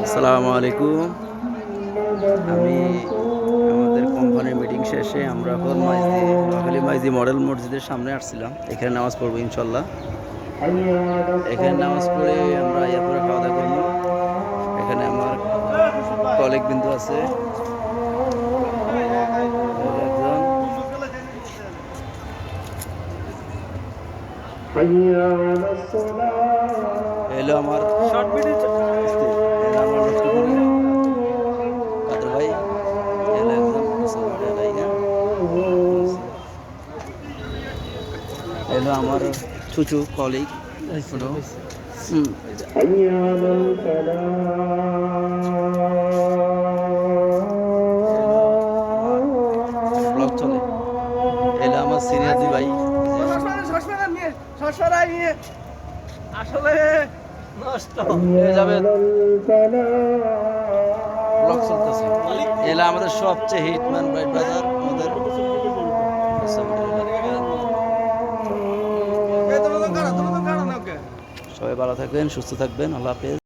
আসসালামু আলাইকুম। আমি আমাদের কোম্পানির মিটিং শেষে আমরা এখন নোয়াখালী মাইজি মডেল মসজিদের সামনে আসছিলাম। এখানে নামাজ পড়বো ইনশাল্লাহ। এখানে নামাজ পড়ে আমরা এরপরে খাওয়া দাওয়া করবো। এখানে আমার কলিগ বিন্দু আছে, এলো আমার কাদের ভাই, এলো একজন এলো আমার ছুচু কলিগ। ব্লগ চলে। এলো আমার সিনিয়র দুই ভাই, আসলে নষ্ট হয়ে যাবে। ব্লগ চলতেছে। এলা আমাদের সবচেয়ে হিটম্যান ভাই ব্রাদার, আমাদের সবাই ভালো থাকবেন, সুস্থ থাকবেন। আল্লাহ হাফেজ।